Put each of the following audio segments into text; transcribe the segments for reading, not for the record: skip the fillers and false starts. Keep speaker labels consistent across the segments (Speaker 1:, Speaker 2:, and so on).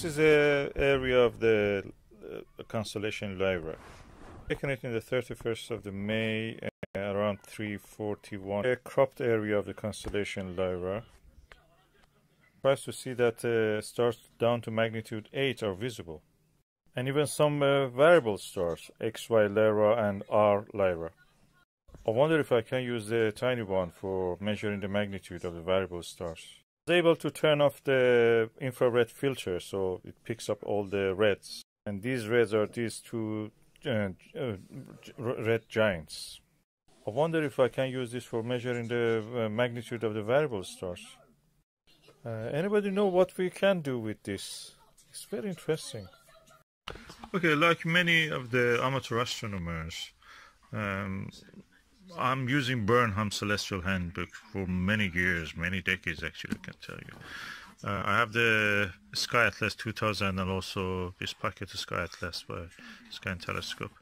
Speaker 1: this is a area of the constellation Lyra. Taken it in the 31st of the May, around 3:41. A cropped area of the constellation Lyra. Tries to see that stars down to magnitude 8 are visible, and even some variable stars, X, Y, Lyra, and R-Lyra. I wonder if I can use the Tiny1 for measuring the magnitude of the variable stars. I was able to turn off the infrared filter so it picks up all the reds, and these reds are these two red giants. I wonder if I can use this for measuring the magnitude of the variable stars. Anybody know what we can do with this? It's very interesting. Okay, like many of the amateur astronomers, I'm using Burnham Celestial Handbook for many years, many decades actually, I can tell you. I have the Sky Atlas 2000 and also this packet of Sky Atlas by Sky and Telescope.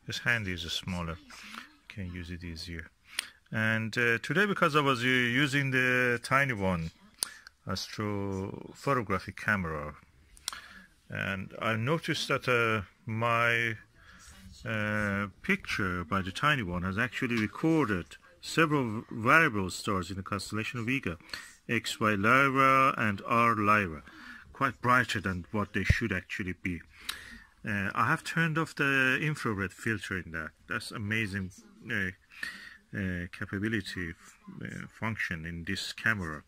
Speaker 1: This handy is smaller, you can use it easier. And today, because I was using the Tiny1 Astrophotography camera, and I noticed that my picture by the Tiny1 has actually recorded several variable stars in the constellation of Vega, X, Y, Lyra and R-Lyra, quite brighter than what they should actually be. I have turned off the infrared filter in that. That's amazing capability function in this camera.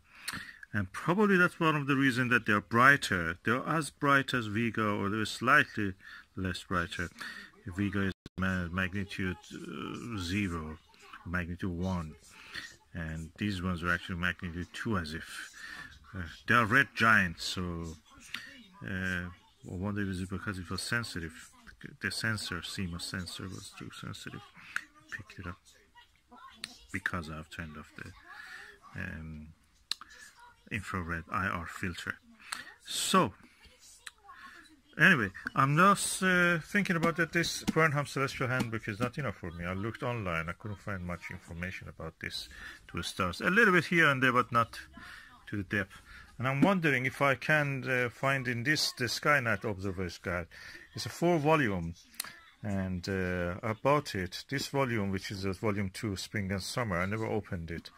Speaker 1: And probably that's one of the reasons that they're brighter. They're as bright as Vega, or they're slightly less brighter. Vega is magnitude 0, magnitude 1. And these ones are actually magnitude 2, as if. They are red giants, so I wonder if it's because it was sensitive. The sensor, CMOS sensor, was too sensitive. It picked it up because I've turned off the infrared IR filter. So anyway, I'm just thinking about that this Burnham Celestial Handbook is not enough for me. I looked online, I couldn't find much information about this two stars. A little bit here and there, but not to the depth. And I'm wondering if I can find in this the Skynet Observer's Guide. It's a 4-volume, and I bought it. This volume, which is volume 2, Spring and Summer, I never opened it.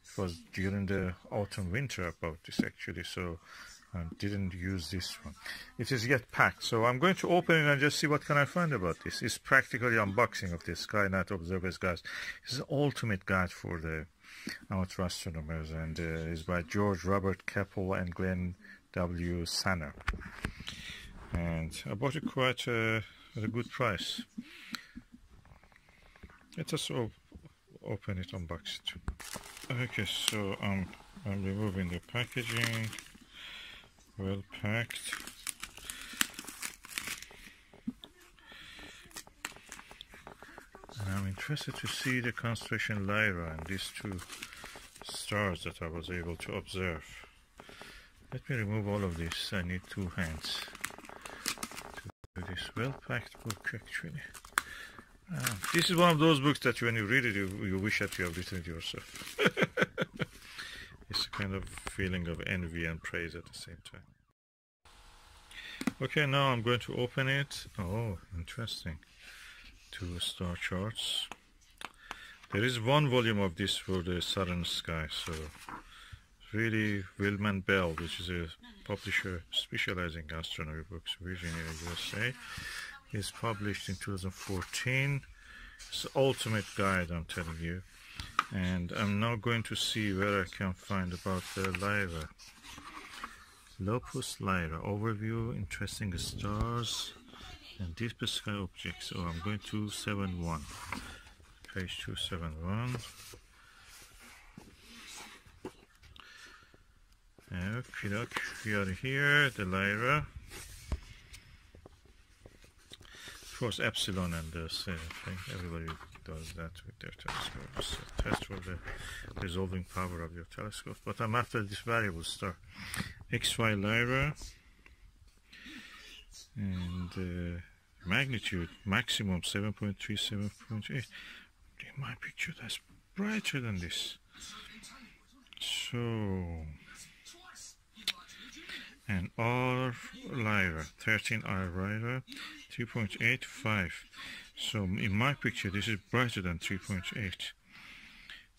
Speaker 1: It was during the autumn winter about this actually, so I didn't use this one. It is yet packed, so I'm going to open it and just see what can I find about this. It's practically unboxing of this Skynet Observer's Guide. It's an ultimate guide for the amateur astronomers, and is by George Robert Keppel and Glenn W. Sanner. And I bought it quite at a good price. Let us open it, unbox it. Okay, so I'm removing the packaging. Well packed. And I'm interested to see the constellation Lyra and these two stars that I was able to observe. Let me remove all of this. I need 2 hands to do this. Well packed book actually. This is one of those books that when you read it, you wish that you have written it yourself. It's a kind of feeling of envy and praise at the same time. Okay, now I'm going to open it. Oh, interesting. 2 star charts. There is 1 volume of this for the southern sky, so really Wilman Bell, which is a publisher specializing in astronomy books, Virginia, USA, is published in 2014. It's the ultimate guide, I'm telling you. And I'm now going to see where I can find about the Lyra. Lopus Lyra, overview, interesting stars, and deep sky objects. So I'm going to 271, page 271. Okay, look, we are here, the Lyra. Of course, epsilon and this thing, everybody does that with their telescopes. Test for the resolving power of your telescope. But I'm after this variable star, XY Lyra, and magnitude maximum 7.3, 7.8. In my picture, that's brighter than this. So, and R-Lyra, 13 R-Lyra, 3.85. So in my picture this is brighter than 3.8.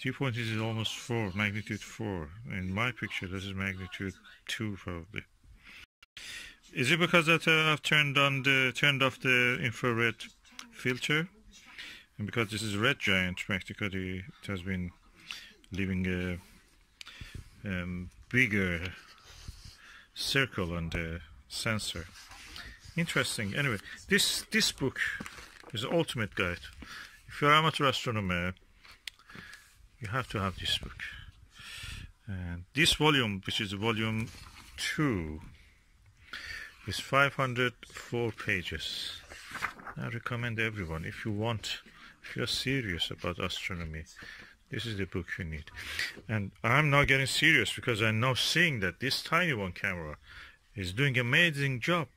Speaker 1: 3.8 is almost 4, magnitude 4. In my picture this is magnitude 2 probably. Is it because that I've turned off the infrared filter? And because this is a red giant, practically it has been leaving a bigger circle on the sensor. Interesting. Anyway, this book is the ultimate guide. If you're an amateur astronomer, you have to have this book. And this volume, which is volume 2, is 504 pages. I recommend everyone, if you're serious about astronomy, this is the book you need. And I'm now getting serious because I'm now seeing that this Tiny1 camera is doing an amazing job.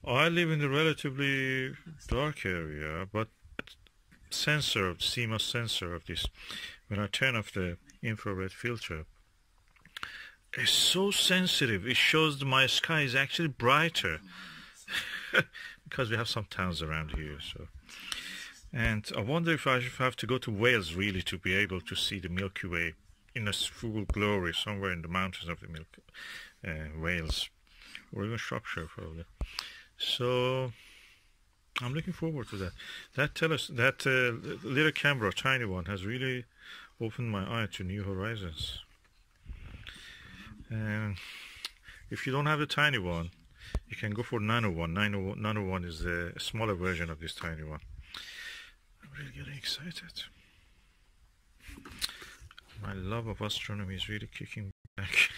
Speaker 1: I live in a relatively dark area, but CMOS sensor of this, when I turn off the infrared filter, it's so sensitive. It shows my sky is actually brighter because we have some towns around here. So, and I wonder if I have to go to Wales really to be able to see the Milky Way in its full glory somewhere in the mountains of the Wales, or even Shropshire probably. So I'm looking forward to that. That little camera, Tiny1, has really opened my eye to new horizons. And if you don't have the Tiny1, you can go for Nano1. Nano1 is the smaller version of this Tiny1. I'm really getting excited. My love of astronomy is really kicking back.